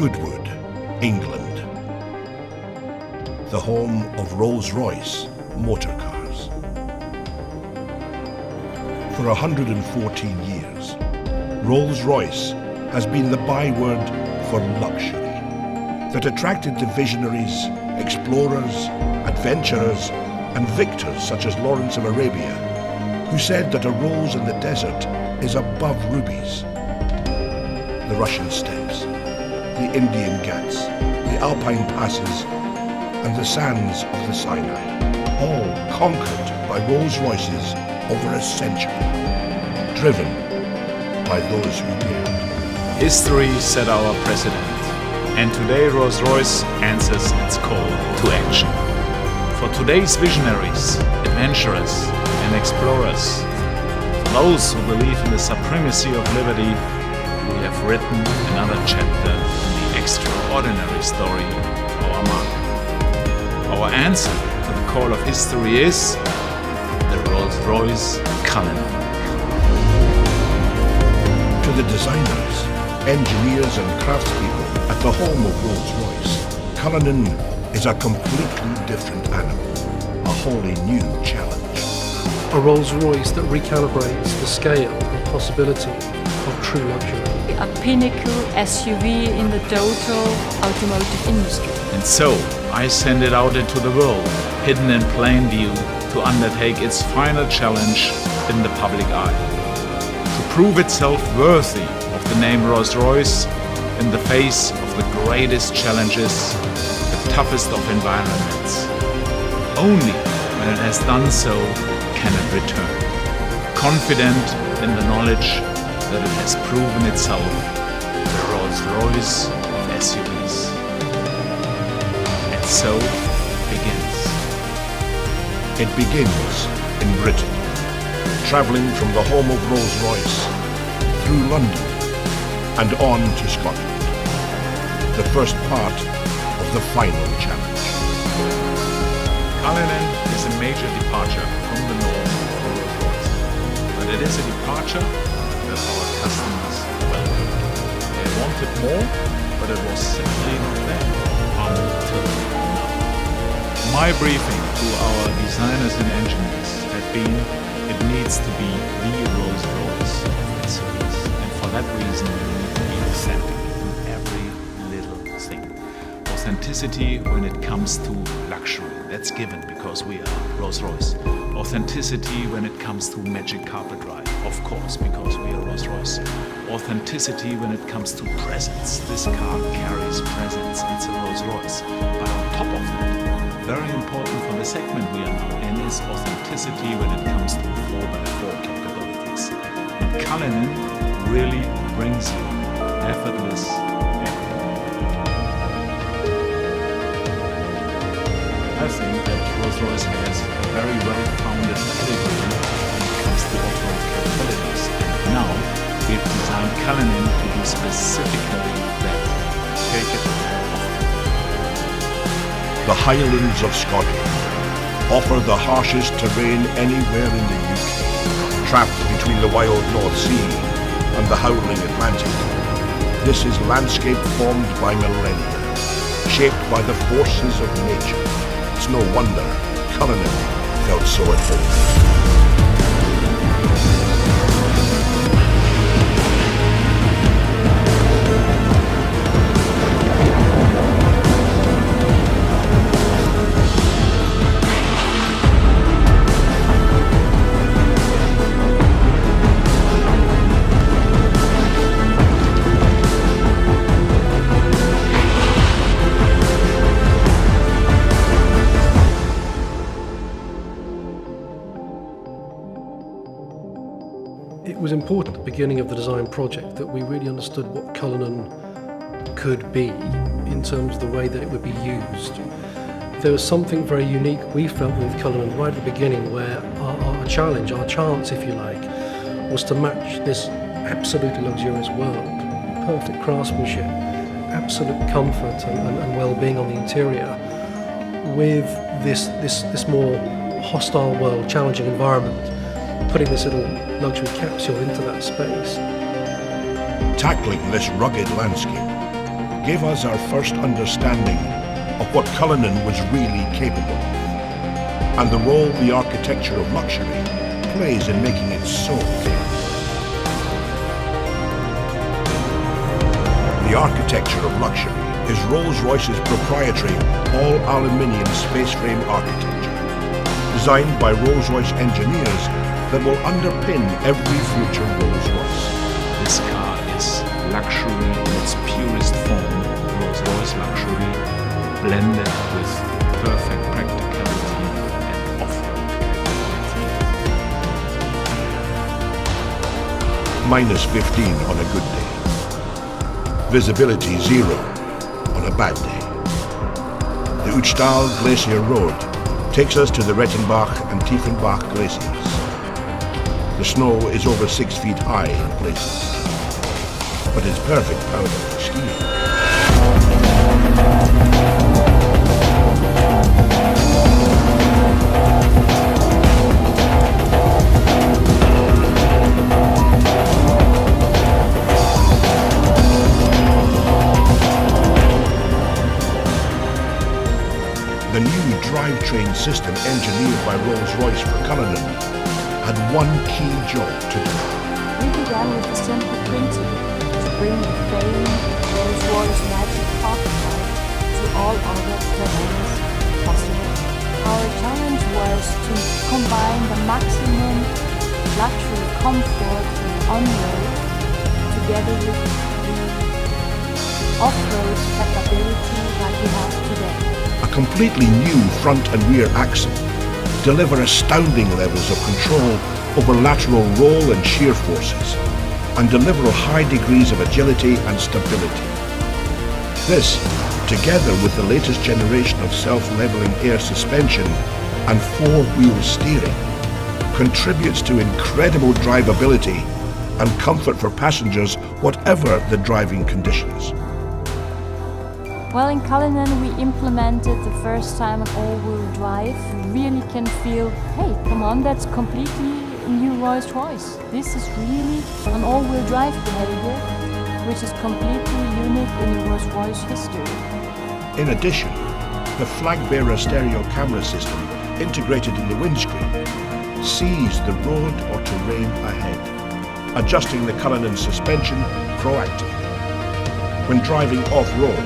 Goodwood, England, the home of Rolls-Royce motor cars. For 114 years, Rolls-Royce has been the byword for luxury that attracted the visionaries, explorers, adventurers, and victors such as Lawrence of Arabia, who said that a rose in the desert is above rubies. The Russian steppes, the Indian Ghats, the Alpine passes, and the sands of the Sinai, all conquered by Rolls-Royces over a century, driven by those who dared. History set our precedent, and today Rolls-Royce answers its call to action. For today's visionaries, adventurers, and explorers, those who believe in the supremacy of liberty, we have written another chapter in the extraordinary story of our marque. Our answer to the call of history is the Rolls-Royce Cullinan. To the designers, engineers and craftspeople at the home of Rolls-Royce, Cullinan is a completely different animal, a wholly new challenge. A Rolls-Royce that recalibrates the scale and possibility of true luxury. A pinnacle SUV in the total automotive industry. And so, I send it out into the world, hidden in plain view, to undertake its final challenge in the public eye. To prove itself worthy of the name Rolls-Royce in the face of the greatest challenges, the toughest of environments. Only when it has done so can it return, confident in the knowledge that it has proven itself the Rolls-Royce of SUVs. And so begins. It begins in Britain, travelling from the home of Rolls-Royce through London and on to Scotland, the first part of the final challenge. Cullinan is a major departure from the norm for Rolls-Royce, but it is a departure that our customers welcome. They wanted more, but it was simply not there until now. My briefing to our designers and engineers had been, it needs to be the Rolls-Royce of SUVs, and for that reason we need to be authentic in every little thing. Authenticity when it comes to luxury, that's given because we are Rolls-Royce. Authenticity when it comes to magic carpet ride, of course, because we are Rolls-Royce. Authenticity when it comes to presence. This car carries presence, it's a Rolls-Royce. But on top of that, very important for the segment we are now in is authenticity when it comes to 4x4 capabilities. And Cullinan really brings you effortless I think that Rolls-Royce has a very well-founded pedigree when it comes to off-road capabilities. And now we've designed Cullinan to be specifically that. Take it off. The Highlands of Scotland offer the harshest terrain anywhere in the UK, trapped between the wild North Sea and the howling Atlantic. This is landscape formed by millennia, shaped by the forces of nature. It's no wonder Cullinan felt so at home. It was important at the beginning of the design project that we really understood what Cullinan could be in terms of the way that it would be used. There was something very unique we felt with Cullinan right at the beginning, where our challenge, our chance if you like, was to match this absolutely luxurious world, perfect craftsmanship, absolute comfort and well-being on the interior, with this more hostile world, challenging environment, putting this little luxury capsule into that space. Tackling this rugged landscape, gave us our first understanding of what Cullinan was really capable of, and the role the architecture of luxury plays in making it so famous. The architecture of luxury is Rolls-Royce's proprietary all-aluminium space frame architecture, designed by Rolls-Royce engineers that will underpin every future Rolls-Royce. This car is luxury in its purest form, Rolls-Royce luxury, blended with perfect practicality and off-road capability. Minus 15 on a good day. Visibility 0 on a bad day. The Uchtal Glacier Road takes us to the Rettenbach and Tiefenbach glaciers. The snow is over 6 feet high in places, but it's perfect powder for skiing. The new drivetrain system engineered by Rolls-Royce for Cullinan had one key job to do. We began with a simple principle to bring the famed Rolls-Royce magic prototype to all other terrains possible. Our challenge was to combine the maximum luxury comfort on-road together with the off-road capability that we have today. A completely new front and rear axle deliver astounding levels of control over lateral roll and shear forces, and deliver high degrees of agility and stability. This, together with the latest generation of self-leveling air suspension and four-wheel steering, contributes to incredible drivability and comfort for passengers whatever the driving conditions. Well, in Cullinan we implemented the first time an all-wheel drive. You really can feel, hey, come on, that's completely a new Rolls-Royce. This is really an all-wheel drive behavior, which is completely unique in the Rolls-Royce history. In addition, the flag-bearer stereo camera system integrated in the windscreen sees the road or terrain ahead, adjusting the Cullinan suspension proactively. When driving off-road,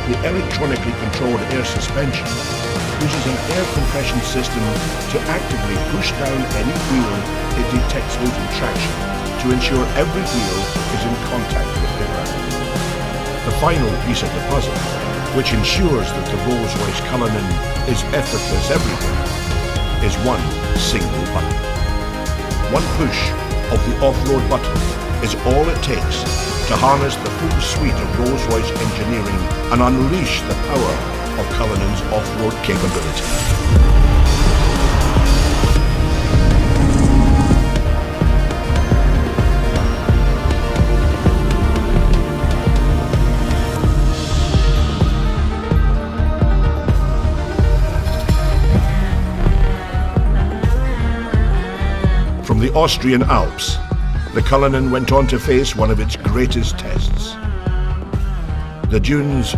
the electronically controlled air suspension uses an air compression system to actively push down any wheel it detects losing traction to ensure every wheel is in contact with the ground. The final piece of the puzzle, which ensures that the Rolls-Royce Cullinan is effortless everywhere, is one single button. One push of the off-road button is all it takes to harness the full suite of Rolls-Royce engineering and unleash the power of Cullinan's off-road capability. From the Austrian Alps, the Cullinan went on to face one of its greatest tests, the dunes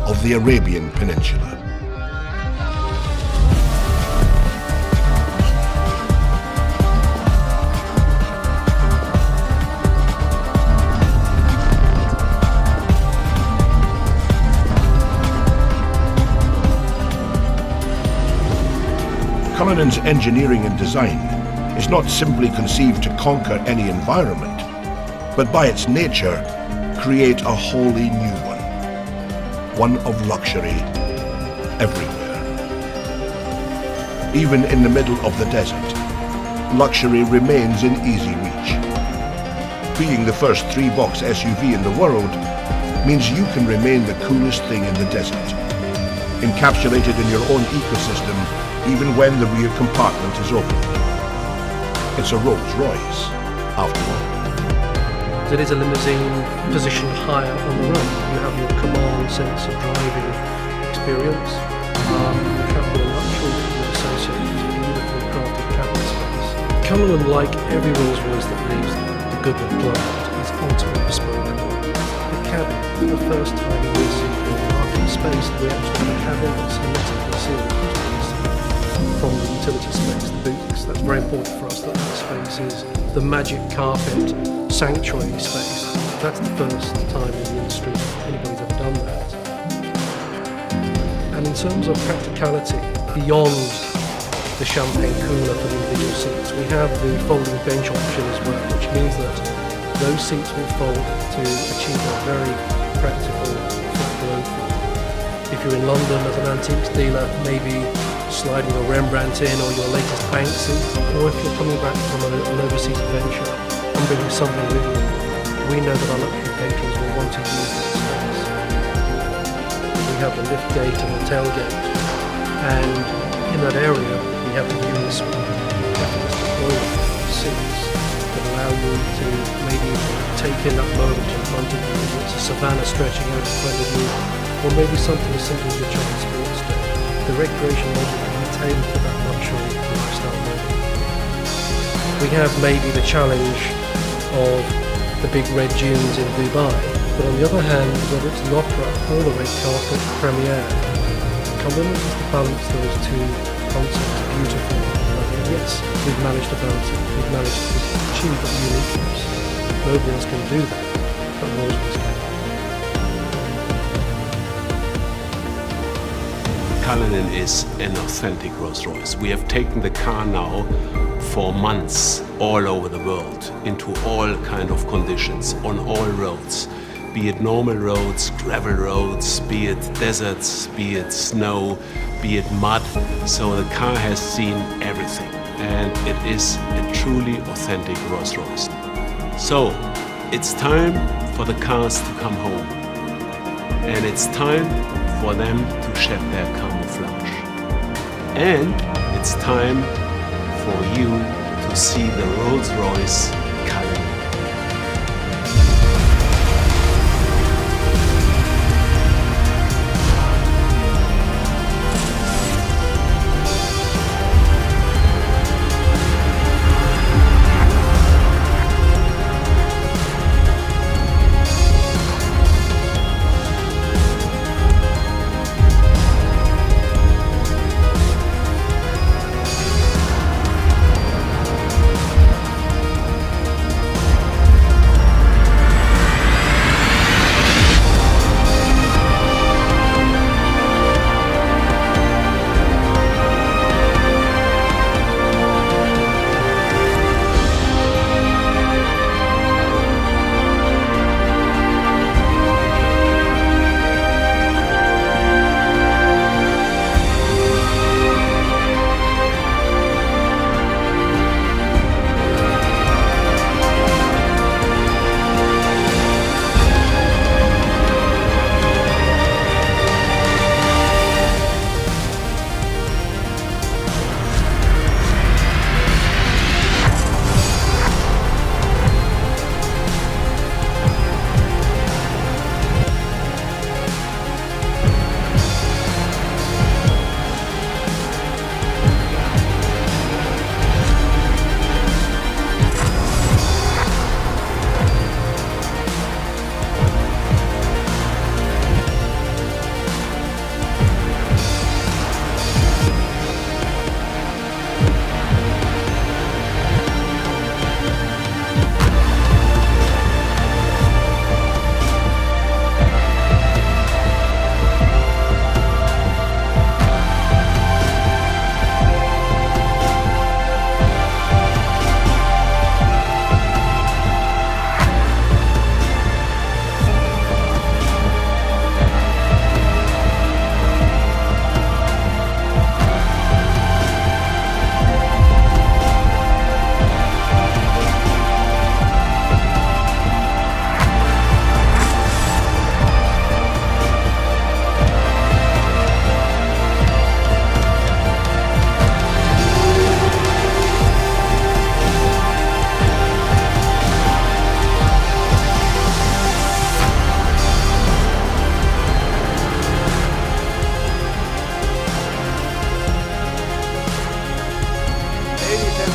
of the Arabian Peninsula. Cullinan's engineering and design is not simply conceived to conquer any environment, but by its nature, create a wholly new one of luxury everywhere. Even in the middle of the desert, luxury remains in easy reach. Being the first 3-box SUV in the world means you can remain the coolest thing in the desert, encapsulated in your own ecosystem even when the rear compartment is open. It's a Rolls-Royce, after all. It is a limousine positioned higher on the road. You have your command sense of driving experience. You have your luxury that you associate with beautifully crafted cabin space. Cullinan, like every Rolls-Royce that leaves the Goodwood plant, is ultimately bespoke. The cabin for the first time in this market space that we actually have a cabin that's hermetically sealed from the utility space, the boutique. That's very important for us, that that space is the magic carpet sanctuary space. That's the first time in the industry anybody's ever done that. And in terms of practicality, beyond the champagne cooler for the individual seats, we have the folding bench option as well, which means that those seats will fold to achieve a very practical flat below floor. If you're in London as an antiques dealer, maybe sliding your Rembrandt in or your latest Banksy, or if you're coming back from an overseas adventure and bringing something with you, we know that our luxury patrons will want to use that space. We have the lift gate and the tailgate, and in that area we have the units effortless deployment seats that allow you to maybe take in that moment in front of you, whether it's a savannah stretching out in front of you, or maybe something as simple as your child's sports day. The recreation model can be tailored for that luxury lifestyle model. We have maybe the challenge of the big red dunes in Dubai, but on the other hand, whether it's the opera or the red carpet premiere, Cullinan has to balance those two concepts beautifully. And yes, we've managed to balance it. We've managed to achieve that uniqueness. Nobody else can do that, but Rolls-Royce can. Cullinan is an authentic Rolls-Royce. We have taken the car now for months all over the world into all kind of conditions on all roads, be it normal roads, gravel roads, be it deserts, be it snow, be it mud. So the car has seen everything, and it is a truly authentic Rolls-Royce. So it's time for the cars to come home, and it's time for them to shed their camouflage. And it's time for you to see the Rolls-Royce Cullinan.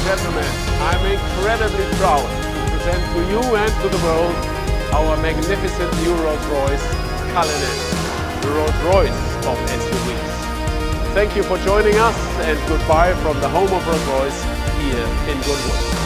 Gentlemen, I'm incredibly proud to present to you and to the world our magnificent new Rolls-Royce Cullinan, the Rolls-Royce of SUVs. Thank you for joining us, and goodbye from the home of Rolls-Royce here in Goodwood.